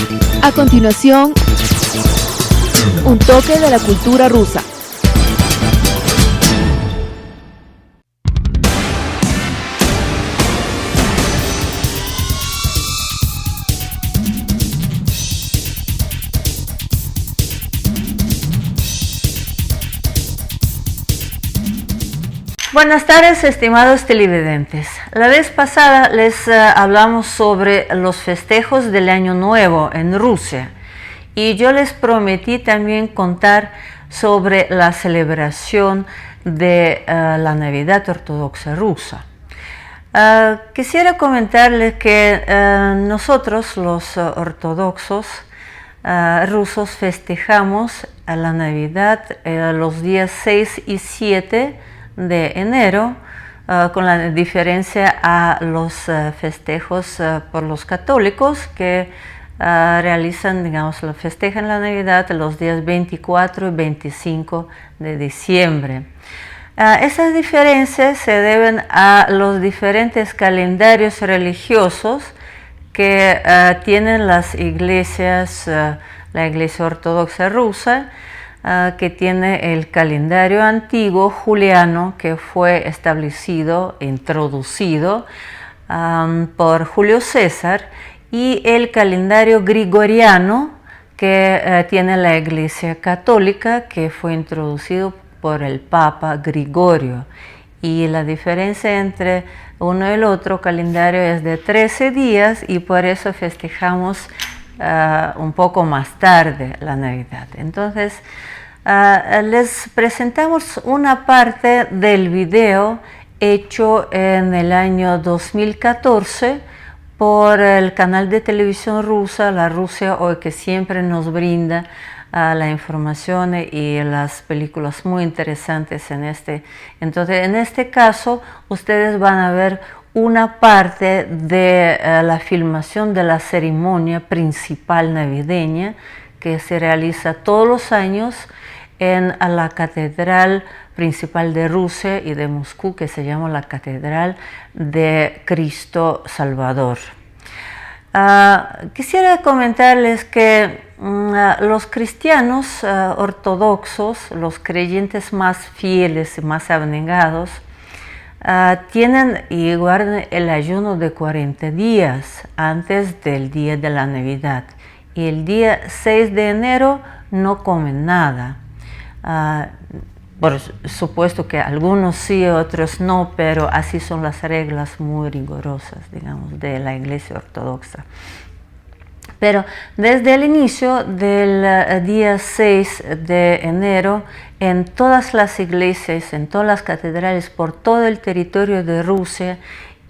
A continuación, un toque de la cultura rusa. Buenas tardes, estimados televidentes. La vez pasada les hablamos sobre los festejos del Año Nuevo en Rusia y yo les prometí también contar sobre la celebración de la Navidad Ortodoxa rusa. Quisiera comentarles que nosotros los ortodoxos rusos festejamos a la Navidad los días 6 y 7 de enero, con la diferencia a los festejos por los católicos que realizan, digamos, festejan la Navidad los días 24 y 25 de diciembre. Esas diferencias se deben a los diferentes calendarios religiosos que tienen las iglesias, la Iglesia Ortodoxa rusa, que tiene el calendario antiguo juliano que fue establecido, introducido por Julio César, y el calendario gregoriano que tiene la Iglesia Católica, que fue introducido por el Papa Gregorio. Y la diferencia entre uno y el otro calendario es de 13 días y por eso festejamos un poco más tarde la Navidad. Entonces, les presentamos una parte del video hecho en el año 2014 por el canal de televisión rusa, La Rusia Hoy, que siempre nos brinda la información y las películas muy interesantes en este. Entonces, en este caso, ustedes van a ver una parte de la filmación de la ceremonia principal navideña que se realiza todos los años en la catedral principal de Rusia y de Moscú, que se llama la Catedral de Cristo Salvador. Quisiera comentarles que los cristianos ortodoxos, los creyentes más fieles y más abnegados, tienen y guardan el ayuno de 40 días antes del día de la Navidad. Y el día 6 de enero no comen nada. Por supuesto que algunos sí, otros no, pero así son las reglas muy rigurosas, digamos, de la Iglesia Ortodoxa. Pero desde el inicio del día 6 de enero, en todas las iglesias, en todas las catedrales, por todo el territorio de Rusia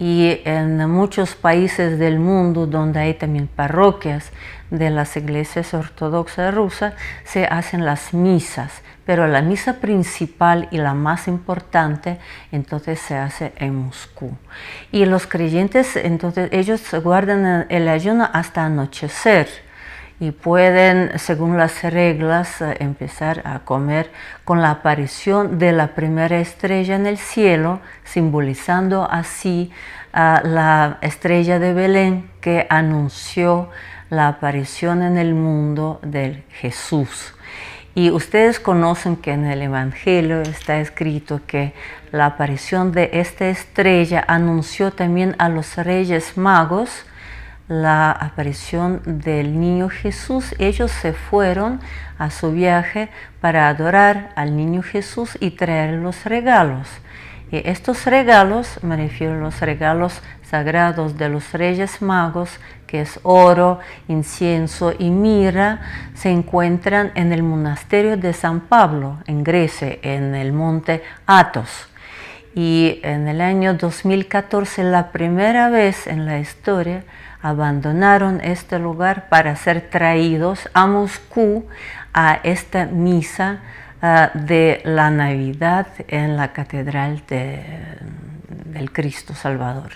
y en muchos países del mundo donde hay también parroquias de las iglesias ortodoxas rusas, se hacen las misas. Pero la misa principal y la más importante, entonces se hace en Moscú. Y los creyentes, entonces ellos guardan el ayuno hasta anochecer y pueden, según las reglas, empezar a comer con la aparición de la primera estrella en el cielo, simbolizando así la estrella de Belén que anunció la aparición en el mundo de Jesús. Y ustedes conocen que en el Evangelio está escrito que la aparición de esta estrella anunció también a los Reyes Magos la aparición del niño Jesús. Ellos se fueron a su viaje para adorar al niño Jesús y traer los regalos. Y estos regalos, me refiero a los regalos sagrados de los Reyes Magos, que es oro, incienso y mirra, se encuentran en el monasterio de San Pablo, en Grecia, en el monte Athos. Y en el año 2014, la primera vez en la historia, abandonaron este lugar para ser traídos a Moscú a esta misa de la Navidad en la Catedral del Cristo Salvador.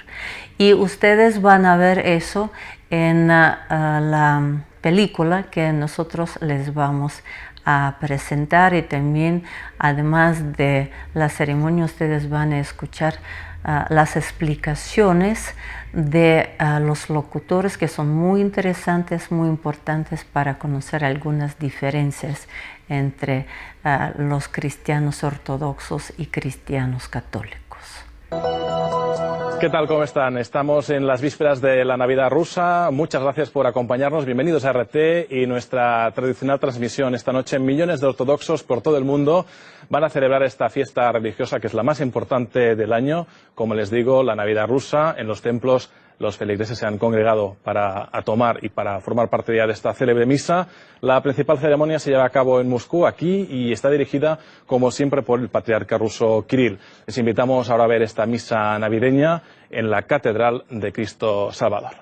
Y ustedes van a ver eso en la película que nosotros les vamos a presentar, y también, además de la ceremonia, ustedes van a escuchar las explicaciones de los locutores, que son muy interesantes, muy importantes para conocer algunas diferencias entre los cristianos ortodoxos y cristianos católicos. ¿Qué tal? ¿Cómo están? Estamos en las vísperas de la Navidad rusa. Muchas gracias por acompañarnos. Bienvenidos a RT y nuestra tradicional transmisión. Esta noche millones de ortodoxos por todo el mundo van a celebrar esta fiesta religiosa que es la más importante del año. Como les digo, la Navidad rusa. En los templos los feligreses se han congregado para tomar y para formar parte ya de esta célebre misa. La principal ceremonia se lleva a cabo en Moscú, aquí, y está dirigida, como siempre, por el patriarca ruso Kirill. Les invitamos ahora a ver esta misa navideña en la Catedral de Cristo Salvador.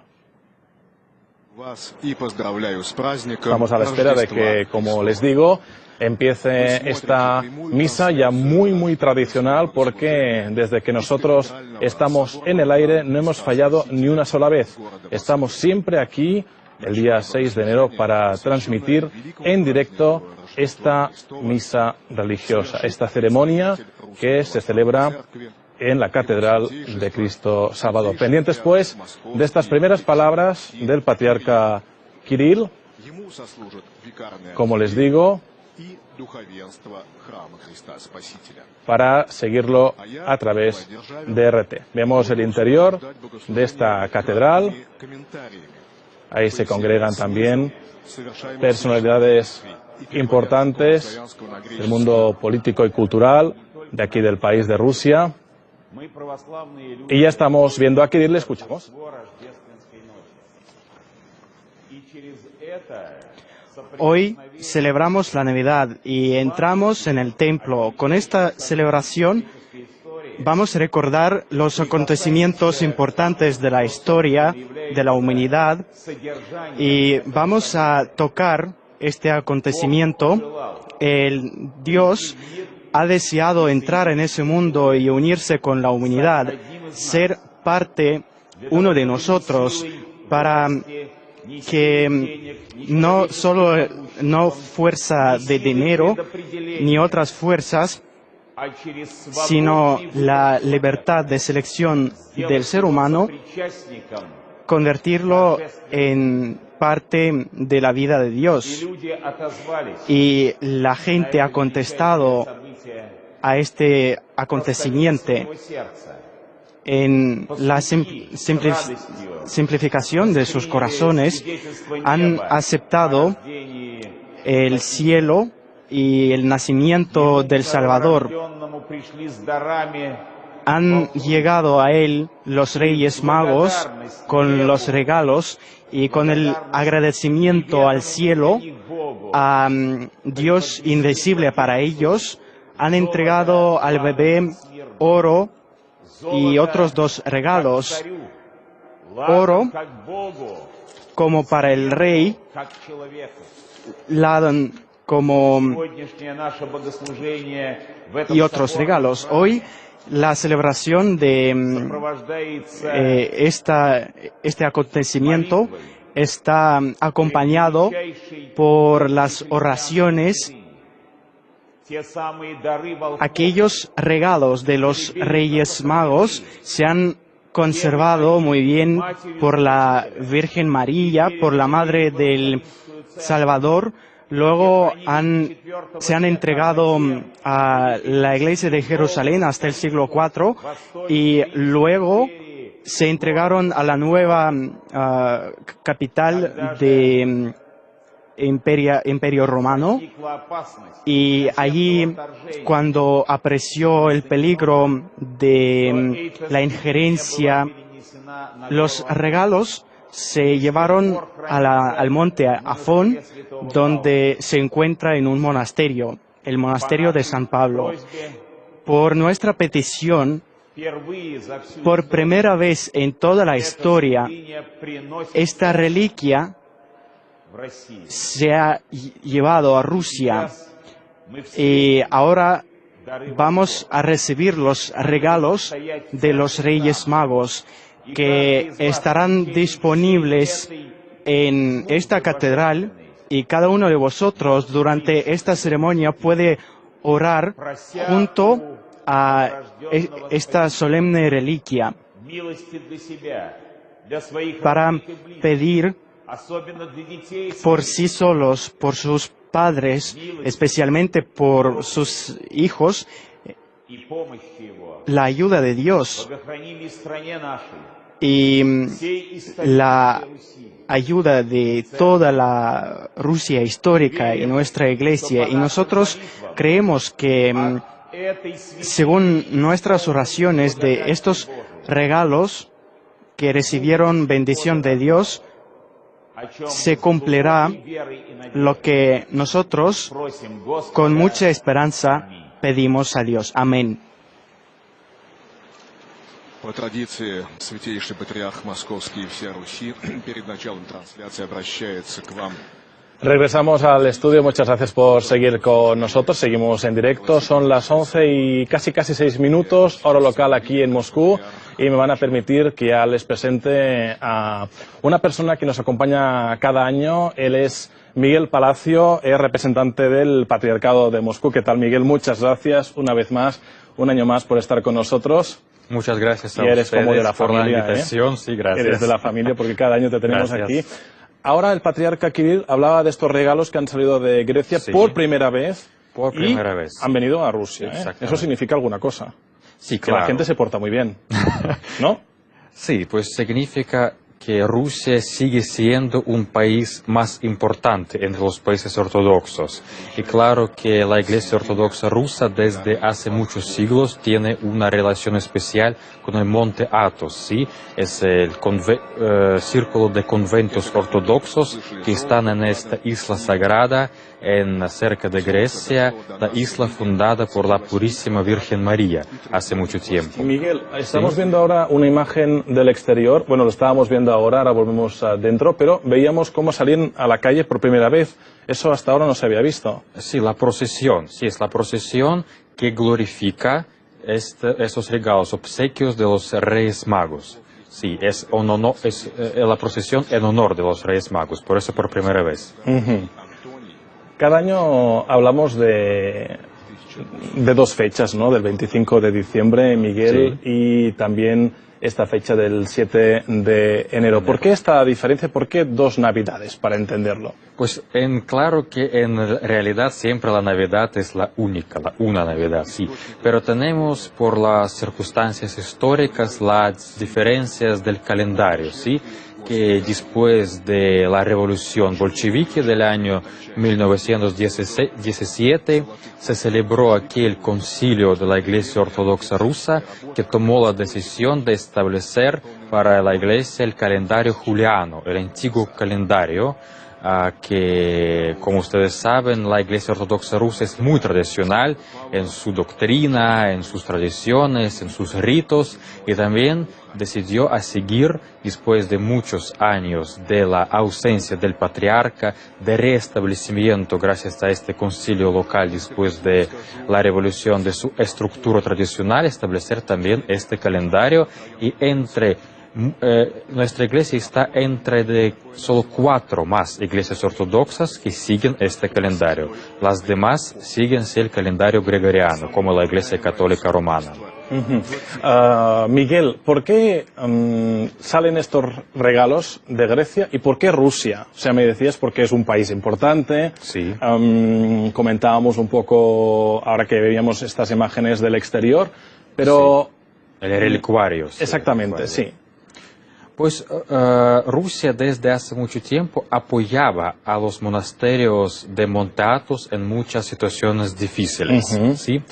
Estamos a la espera de que, como les digo, empiece esta misa ya muy tradicional, porque desde que nosotros estamos en el aire no hemos fallado ni una sola vez. Estamos siempre aquí el día 6 de enero para transmitir en directo esta misa religiosa, esta ceremonia que se celebra en la Catedral de Cristo Salvador. Pendientes, pues, de estas primeras palabras del patriarca Kirill, como les digo, para seguirlo a través de RT. Vemos el interior de esta catedral. Ahí se congregan también personalidades importantes del mundo político y cultural de aquí del país de Rusia. Y ya estamos viendo a Kirill, le escuchamos. Hoy celebramos la Navidad y entramos en el templo. Con esta celebración vamos a recordar los acontecimientos importantes de la historia de la humanidad y vamos a tocar este acontecimiento. El Dios ha deseado entrar en ese mundo y unirse con la humanidad, ser parte uno de nosotros, para que no solo no fuerza de dinero ni otras fuerzas, sino la libertad de selección del ser humano, convertirlo en parte de la vida de Dios. Y la gente ha contestado a este acontecimiento en la simplificación de sus corazones. Han aceptado el cielo y el nacimiento del Salvador. Han llegado a él los Reyes Magos con los regalos y con el agradecimiento al cielo, a Dios invisible para ellos. Han entregado al bebé oro y otros 2 regalos. Oro como para el rey, ladán como y otros regalos. Hoy la celebración de este acontecimiento está acompañado por las oraciones. Aquellos regalos de los Reyes Magos se han conservado muy bien por la Virgen María, por la Madre del Salvador. Luego se han entregado a la Iglesia de Jerusalén hasta el siglo IV y luego se entregaron a la nueva capital de Imperio Romano, y allí, cuando apreció el peligro de la injerencia, los regalos se llevaron al monte Afón, donde se encuentra en un monasterio, el monasterio de San Pablo. Por nuestra petición, por primera vez en toda la historia, esta reliquia se ha llevado a Rusia, y ahora vamos a recibir los regalos de los Reyes Magos, que estarán disponibles en esta catedral, y cada uno de vosotros durante esta ceremonia puede orar junto a esta solemne reliquia para pedir por sí solos, por sus padres, especialmente por sus hijos, la ayuda de Dios y la ayuda de toda la Rusia histórica y nuestra iglesia. Y nosotros creemos que, según nuestras oraciones, de estos regalos que recibieron bendición de Dios, se cumplirá lo que nosotros con mucha esperanza pedimos a Dios. Amén. По традиции, Святейший Патриарх Московский и всея Руси перед началом трансляции обращается к вам. Regresamos al estudio, muchas gracias por seguir con nosotros, seguimos en directo, son las 11 y casi 6 minutos, hora local aquí en Moscú, y me van a permitir que ya les presente a una persona que nos acompaña cada año. Él es Miguel Palacio, es representante del Patriarcado de Moscú. ¿Qué tal, Miguel? Muchas gracias una vez más, un año más por estar con nosotros. Muchas gracias a y eres ustedes como de la por familia, la invitación. Sí, gracias. Eres de la familia porque cada año te tenemos Gracias. aquí. Ahora el patriarca Kirill hablaba de estos regalos que han salido de Grecia Sí. por primera vez. Por primera vez. Han venido a Rusia. Exactamente. Eso significa alguna cosa. Sí, Que la gente se porta muy bien. ¿No? Sí, pues significa que Rusia sigue siendo un país más importante entre los países ortodoxos. Y claro que la Iglesia Ortodoxa rusa desde hace muchos siglos tiene una relación especial con el monte Athos, ¿sí? Es el círculo de conventos ortodoxos que están en esta isla sagrada cerca de Grecia, la isla fundada por la Purísima Virgen María hace mucho tiempo. Miguel, estamos viendo ahora una imagen del exterior. Bueno, lo estábamos viendo ahora volvemos adentro, pero veíamos cómo salían a la calle por primera vez. Eso hasta ahora no se había visto. Sí, la procesión. Sí, es la procesión que glorifica estos regalos, obsequios de los Reyes Magos. Sí, es la procesión en honor de los Reyes Magos, por eso por primera vez. Cada año hablamos de dos fechas, ¿no? Del 25 de diciembre, Miguel, Sí. y también esta fecha del 7 de enero. ¿Por qué esta diferencia? ¿Por qué dos Navidades, para entenderlo? Pues claro que en realidad siempre la Navidad es la única, una Navidad, sí. Pero tenemos por las circunstancias históricas las diferencias del calendario, sí. Que después de la revolución bolchevique del año 1917 se celebró aquí el concilio de la Iglesia Ortodoxa rusa que tomó la decisión de establecer para la Iglesia el calendario juliano, el antiguo calendario, que, como ustedes saben, la Iglesia Ortodoxa rusa es muy tradicional en su doctrina, en sus tradiciones, en sus ritos, y también decidió a seguir, después de muchos años de la ausencia del patriarca, de restablecimiento gracias a este concilio local después de la revolución de su estructura tradicional, establecer también este calendario, y nuestra iglesia está entre de solo 4 más iglesias ortodoxas que siguen este calendario. Las demás siguen el calendario gregoriano, como la Iglesia Católica Romana. Miguel, ¿por qué salen estos regalos de Grecia y por qué Rusia? O sea, me decías porque es un país importante. Sí. Comentábamos un poco, ahora que veíamos estas imágenes del exterior, pero... Sí. El relicuario. Exactamente, sí. Pues Rusia desde hace mucho tiempo apoyaba a los monasterios de Monte Athos en muchas situaciones difíciles, ¿sí?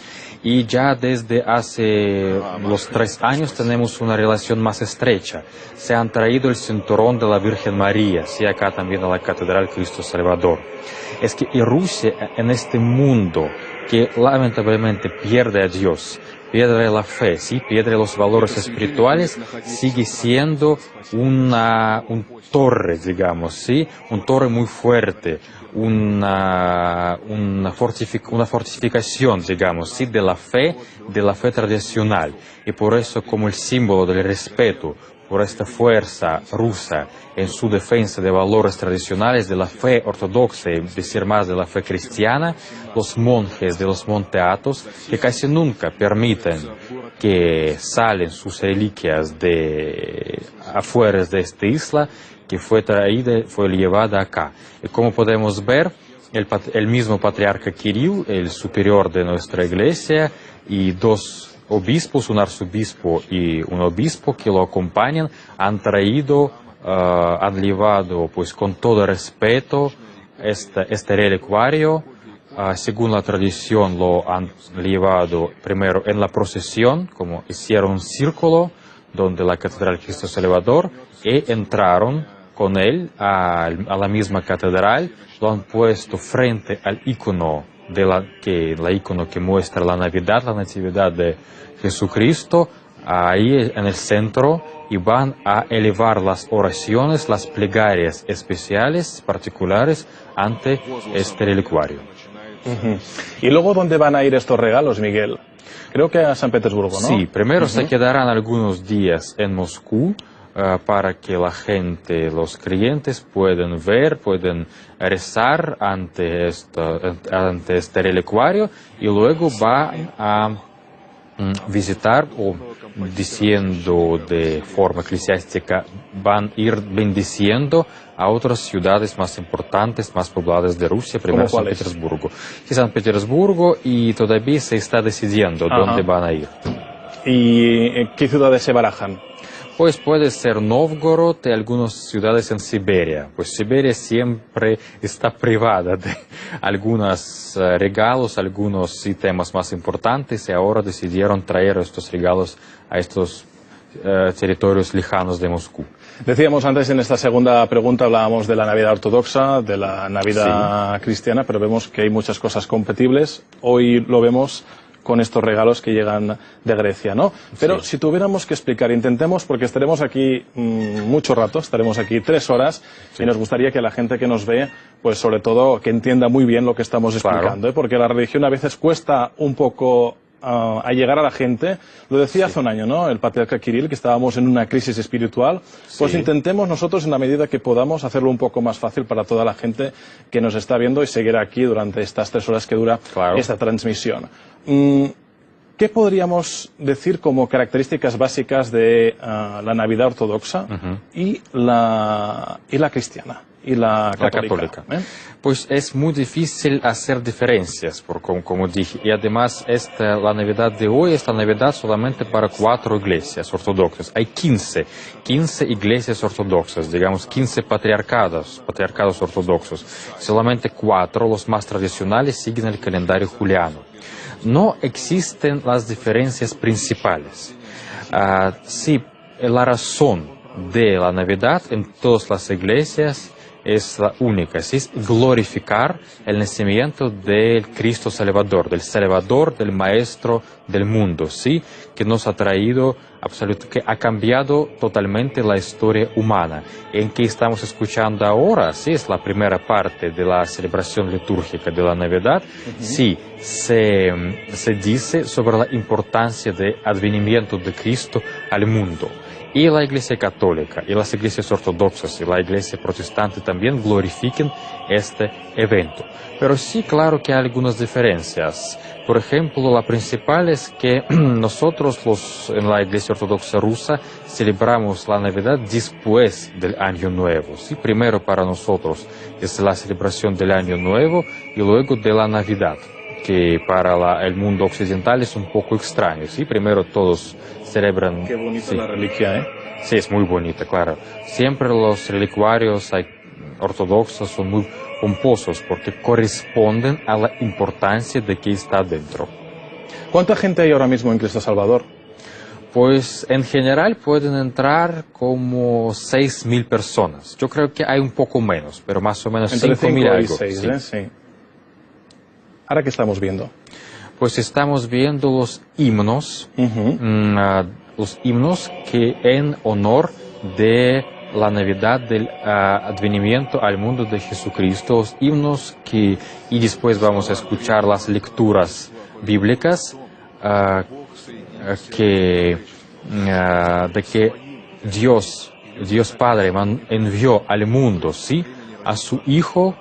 Y ya desde hace los 3 años tenemos una relación más estrecha. Se han traído el cinturón de la Virgen María, sí, acá también a la Catedral Cristo Salvador. Es que Rusia, en este mundo que lamentablemente pierde a Dios, pierde la fe, ¿sí? Pierde los valores espirituales, sigue siendo un torre, digamos, ¿sí? Un torre muy fuerte, una fortificación, digamos, ¿sí? de la fe tradicional. Y por eso, como el símbolo del respeto por esta fuerza rusa en su defensa de valores tradicionales de la fe ortodoxa, es decir, más de la fe cristiana, los monjes de los Monte Athos, que casi nunca permiten que salen sus reliquias de afuera de esta isla, que fue llevada acá. Y como podemos ver, el mismo patriarca Kirill, el superior de nuestra iglesia, y dos obispos, un arzobispo y un obispo que lo acompañan, han llevado pues con todo respeto este relicuario. Según la tradición lo han llevado primero en la procesión, como hicieron un círculo donde la Catedral Cristo Salvador, y entraron con él a la misma catedral, lo han puesto frente al icono icono que muestra la Navidad, la Natividad de Jesucristo, ahí en el centro, y van a elevar las oraciones, las plegarias especiales, particulares, ante este relicuario. ¿Y luego dónde van a ir estos regalos, Miguel? Creo que a San Petersburgo, ¿no? Sí, primero se quedarán algunos días en Moscú, para que la gente, los creyentes puedan ver, puedan rezar ante este relicuario, y luego van a visitar, o diciendo de forma eclesiástica, van a ir bendiciendo a otras ciudades más importantes, más pobladas de Rusia, primero San Petersburgo. Sí, San Petersburgo, y todavía se está decidiendo dónde van a ir. ¿Y en qué ciudades se barajan? Pues puede ser Novgorod y algunas ciudades en Siberia. Pues Siberia siempre está privada de algunos regalos, algunos temas más importantes, y ahora decidieron traer estos regalos a estos territorios lejanos de Moscú. Decíamos antes, en esta segunda pregunta hablábamos de la Navidad ortodoxa, de la Navidad cristiana, pero vemos que hay muchas cosas compatibles. Hoy lo vemos con estos regalos que llegan de Grecia, ¿no? Pero si tuviéramos que explicar, intentemos, porque estaremos aquí mucho rato, estaremos aquí 3 horas, y nos gustaría que la gente que nos ve, pues sobre todo, que entienda muy bien lo que estamos explicando, porque la religión a veces cuesta un poco a llegar a la gente. Lo decía hace un año, ¿no?, el patriarca Kirill, que estábamos en una crisis espiritual. Pues intentemos nosotros, en la medida que podamos, hacerlo un poco más fácil para toda la gente que nos está viendo y seguirá aquí durante estas 3 horas que dura esta transmisión. ¿Qué podríamos decir como características básicas de la Navidad ortodoxa y la cristiana? Y la católica. Pues es muy difícil hacer diferencias, como dije, y además la Navidad de hoy es la Navidad solamente para 4 iglesias ortodoxas. Hay 15 iglesias ortodoxas, digamos 15 patriarcados ortodoxos. Solamente 4, los más tradicionales, siguen el calendario juliano. No existen las diferencias principales. Sí, la razón de la Navidad en todas las iglesias es la única, es glorificar el nacimiento del Cristo Salvador, del Maestro del mundo, ¿sí?, que nos ha traído, que ha cambiado totalmente la historia humana. En que estamos escuchando ahora, sí, es la primera parte de la celebración litúrgica de la Navidad, sí, se dice sobre la importancia del advenimiento de Cristo al mundo. Y la Iglesia Católica, y las iglesias ortodoxas, y la Iglesia Protestante también glorifican este evento. Pero sí, claro que hay algunas diferencias. Por ejemplo, la principal es que nosotros en la Iglesia Ortodoxa rusa celebramos la Navidad después del Año Nuevo. ¿Sí? Primero para nosotros es la celebración del Año Nuevo y luego de la Navidad, que para el mundo occidental es un poco extraño, ¿sí? Primero todos celebran... Qué bonita la reliquia, ¿eh? Sí, es muy bonita, claro. Siempre los relicuarios ortodoxos son muy pomposos porque corresponden a la importancia de que está dentro. ¿Cuánta gente hay ahora mismo en Cristo Salvador? Pues en general pueden entrar como 6.000 personas. Yo creo que hay un poco menos, pero más o menos 5.000 algo. 6, sí. ¿Ahora qué estamos viendo? Pues estamos viendo los himnos, que en honor de la Navidad del advenimiento al mundo de Jesucristo, los himnos y después vamos a escuchar las lecturas bíblicas de que Dios Padre envió al mundo, ¿sí?, a su Hijo,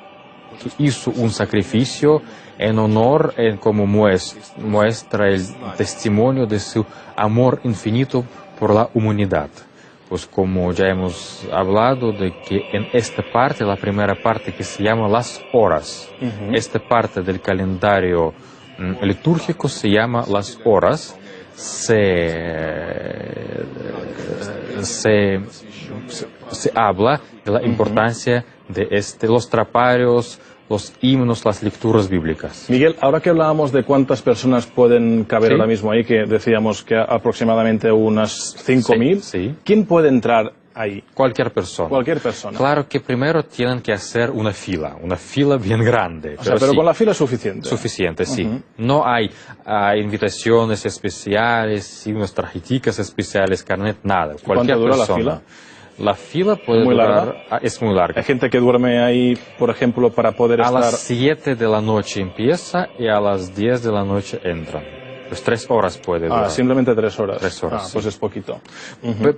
que hizo un sacrificio en honor, como muestra el testimonio de su amor infinito por la humanidad. Pues como ya hemos hablado de que en esta parte, la primera parte que se llama las horas, esta parte del calendario litúrgico se llama las horas, se habla de la importancia de los traparios, los himnos, las lecturas bíblicas. Miguel, ahora que hablábamos de cuántas personas pueden caber ahora mismo ahí, que decíamos que aproximadamente unas 5.000, sí. ¿Quién puede entrar ahí? Cualquier persona. Cualquier persona. Claro que primero tienen que hacer una fila bien grande. Pero sí, con la fila es suficiente. Suficiente, sí. No hay invitaciones especiales, signos tarjeticas especiales, carnet, nada. Cualquier ¿Cuánto dura persona. la fila? La fila puede ¿Muy durar... larga? Es muy larga. Hay gente que duerme ahí, por ejemplo, para poder estar... A las 7 de la noche empieza y a las 10 de la noche entran. Pues 3 horas puede durar. Simplemente 3 horas. 3 horas. Pues es poquito.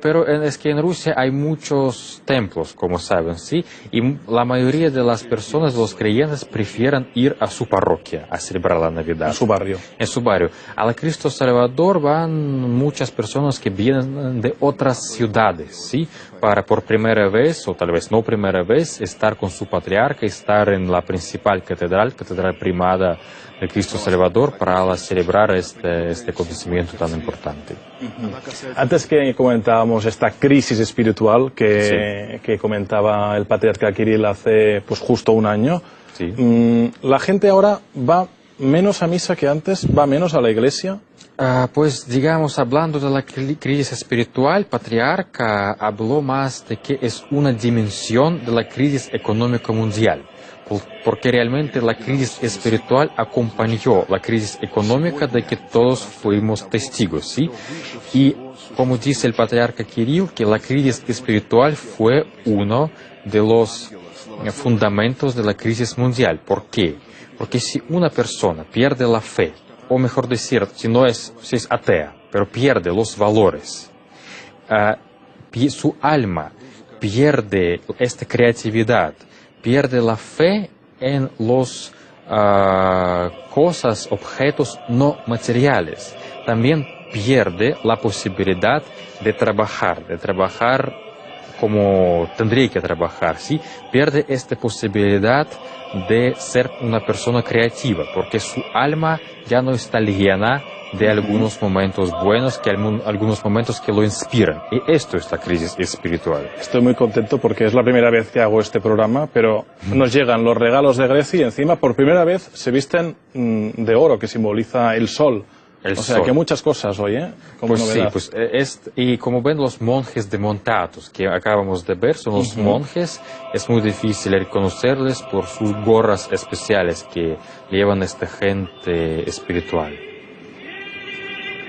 Pero es que en Rusia hay muchos templos, como saben, ¿sí? Y la mayoría de las personas, los creyentes, prefieren ir a su parroquia a celebrar la Navidad. En su barrio. En su barrio. A la Cristo Salvador van muchas personas que vienen de otras ciudades, ¿sí? Para por primera vez, o tal vez no primera vez, estar con su patriarca, estar en la principal catedral primada de Cristo Salvador, para celebrar este acontecimiento tan importante. Antes que comentábamos esta crisis espiritual que comentaba el patriarca Kirill hace pues justo un año, sí. ¿La gente ahora va menos a misa que antes? ¿Va menos a la iglesia? Pues digamos, hablando de la crisis espiritual, Patriarca habló más de que es una dimensión de la crisis económica mundial, porque realmente la crisis espiritual acompañó la crisis económica de que todos fuimos testigos, ¿sí? Y como dice el Patriarca Kirill, que la crisis espiritual fue uno de los fundamentos de la crisis mundial. ¿Por qué? Porque si una persona pierde la fe, o mejor decir, si es atea, pero pierde los valores, su alma pierde esta creatividad, pierde la fe en los cosas, objetos no materiales, también pierde la posibilidad de trabajar como tendría que trabajar, ¿sí? Pierde esta posibilidad de ser una persona creativa, porque su alma ya no está llena de algunos momentos buenos, algunos momentos que lo inspiran. Y esto es la crisis espiritual. Estoy muy contento porque es la primera vez que hago este programa, pero nos llegan los regalos de Grecia y encima por primera vez se visten de oro, que simboliza el sol. O sea, que muchas cosas hoy, como pues novedad. Sí, pues y como ven los monjes de Montatos que acabamos de ver, son los monjes, es muy difícil reconocerles por sus gorras especiales que llevan esta gente espiritual.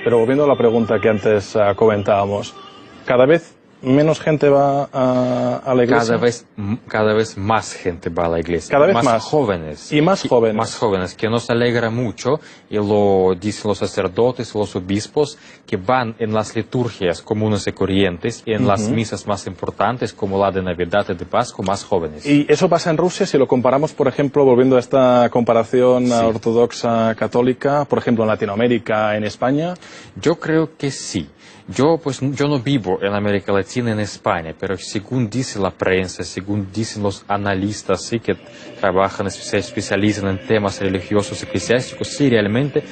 Pero volviendo a la pregunta que antes comentábamos, cada vez menos gente va a la iglesia. Cada vez más gente va a la iglesia. Cada vez más jóvenes. Y más jóvenes. Más jóvenes, que nos alegra mucho, y lo dicen los sacerdotes, los obispos, que van en las liturgias comunes y corrientes, y en las misas más importantes, como la de Navidad y de Pascua, más jóvenes. Y eso pasa en Rusia, si lo comparamos, por ejemplo, volviendo a esta comparación ortodoxa católica, por ejemplo, en Latinoamérica, en España. Yo creo que sí. Yo no vivo en América Latina, en España, pero según dice la prensa, según dicen los analistas, sí, que trabajan, se especializan en temas religiosos y eclesiásticos, sí, realmente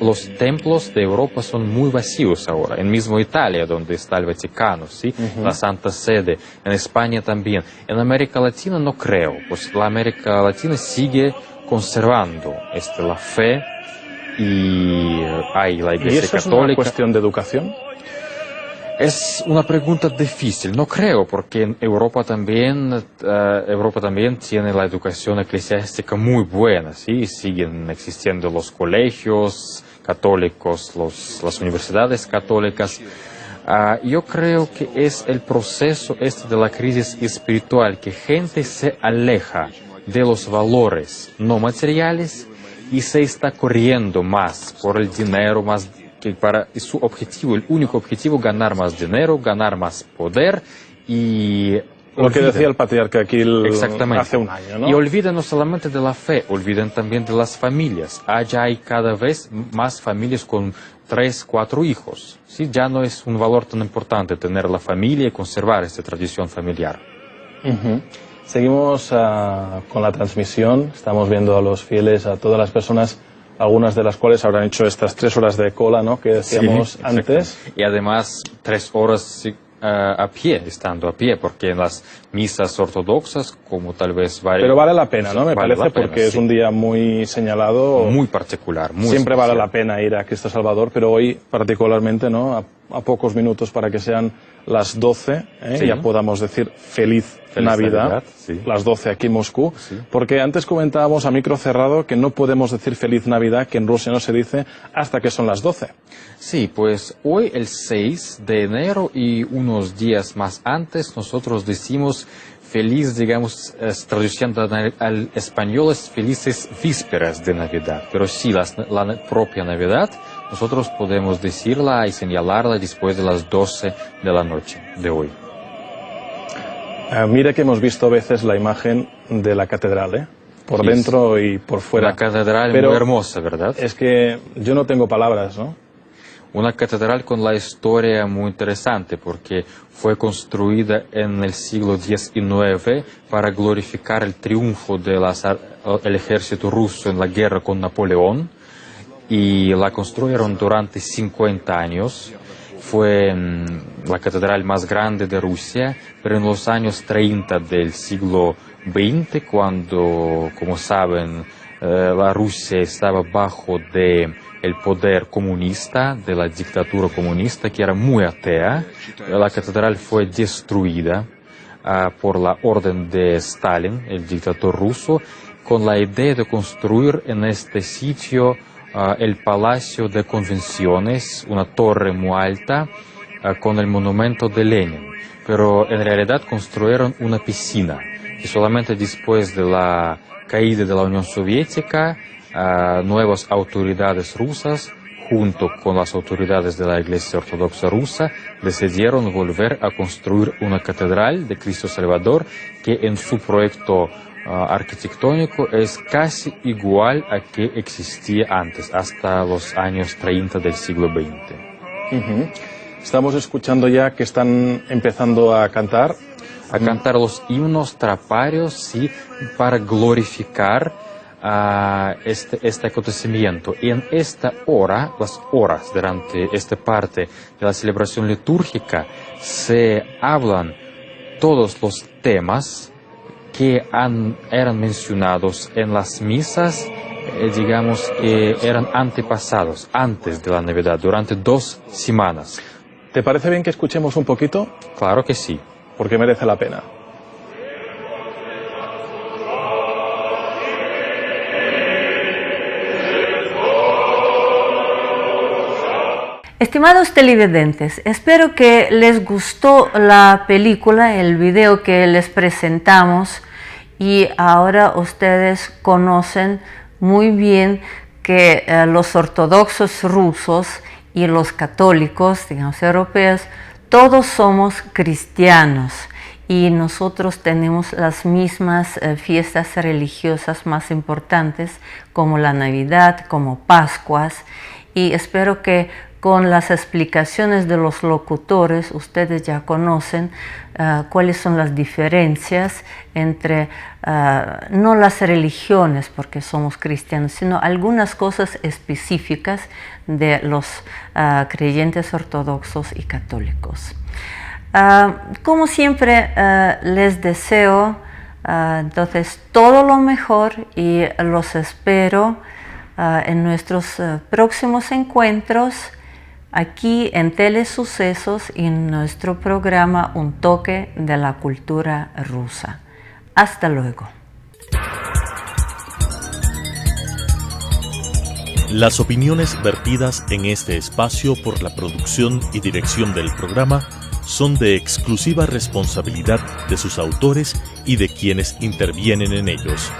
los templos de Europa son muy vacíos ahora. En mismo Italia, donde está el Vaticano, sí, la Santa Sede, en España también. En América Latina no creo, pues la América Latina sigue conservando la fe y hay la Iglesia Católica. ¿Y eso Católica. es una cuestión de educación? Es una pregunta difícil, no creo, porque en Europa también tiene la educación eclesiástica muy buena, ¿sí? Siguen existiendo los colegios católicos, las universidades católicas. Yo creo que es el proceso de la crisis espiritual, que gente se aleja de los valores no materiales y se está corriendo más por el dinero, más que su objetivo, el único objetivo, ganar más dinero, ganar más poder y... Lo que decía el patriarca aquí exactamente. Hace un año, ¿no? Y olvidan no solamente de la fe, olvidan también de las familias. Allá hay cada vez más familias con 3, 4 hijos. ¿Sí? Ya no es un valor tan importante tener la familia y conservar esta tradición familiar. Seguimos con la transmisión. Estamos viendo a los fieles, a todas las personas, algunas de las cuales habrán hecho estas 3 horas de cola, ¿no?, que decíamos antes. Y además 3 horas a pie, estando a pie, porque en las misas ortodoxas, como tal vez Pero vale la pena, ¿no? Me vale parece, pena, porque sí. es un día muy señalado. Muy particular, muy Siempre especial. vale la pena ir a Cristo Salvador, pero hoy particularmente, ¿no? A pocos minutos para que sean las 12, Sí. ya podamos decir feliz Navidad, sí. las 12 aquí en Moscú, Sí. porque antes comentábamos a micro cerrado que no podemos decir feliz Navidad, que en Rusia no se dice hasta que son las 12. Sí, pues hoy el 6 de enero y unos días más antes nosotros decimos feliz, digamos, traduciendo al español es felices vísperas de Navidad, pero sí, la propia Navidad nosotros podemos decirla y señalarla después de las 12 de la noche de hoy. Mire que hemos visto a veces la imagen de la catedral, por Sí, dentro y por fuera. Una catedral Pero muy hermosa, ¿verdad? Es que yo no tengo palabras, ¿no? Una catedral con la historia muy interesante porque fue construida en el siglo XIX para glorificar el triunfo del ejército ruso en la guerra con Napoleón y la construyeron durante 50 años. Fue la catedral más grande de Rusia, pero en los años 30 del siglo XX, cuando, como saben, la Rusia estaba bajo el poder comunista, de la dictadura comunista, que era muy atea, la catedral fue destruida por la orden de Stalin, el dictador ruso, con la idea de construir en este sitio el Palacio de Convenciones, una torre muy alta, con el monumento de Lenin. Pero en realidad construyeron una piscina. Y solamente después de la caída de la Unión Soviética, nuevas autoridades rusas, junto con las autoridades de la Iglesia Ortodoxa rusa, decidieron volver a construir una catedral de Cristo Salvador que en su proyecto arquitectónico es casi igual a que existía antes, hasta los años 30 del siglo XX. Estamos escuchando ya que están empezando a cantar. A cantar los himnos traparios, sí, para glorificar este acontecimiento. Y en esta hora, las horas durante esta parte de la celebración litúrgica, se hablan todos los temas que eran mencionados en las misas, digamos que eran antepasados, antes de la Navidad, durante 2 semanas. ¿Te parece bien que escuchemos un poquito? Claro que sí. Porque merece la pena. Estimados televidentes, espero que les gustó la película, el video que les presentamos y ahora ustedes conocen muy bien que los ortodoxos rusos y los católicos, digamos, europeos, todos somos cristianos y nosotros tenemos las mismas fiestas religiosas más importantes como la Navidad, como Pascuas, y espero que con las explicaciones de los locutores ustedes ya conocen cuáles son las diferencias entre no las religiones, porque somos cristianos, sino algunas cosas específicas de los creyentes ortodoxos y católicos. Como siempre, les deseo entonces todo lo mejor y los espero en nuestros próximos encuentros aquí en Telesucesos y en nuestro programa Un Toque de la Cultura Rusa. Hasta luego. Las opiniones vertidas en este espacio por la producción y dirección del programa son de exclusiva responsabilidad de sus autores y de quienes intervienen en ellos.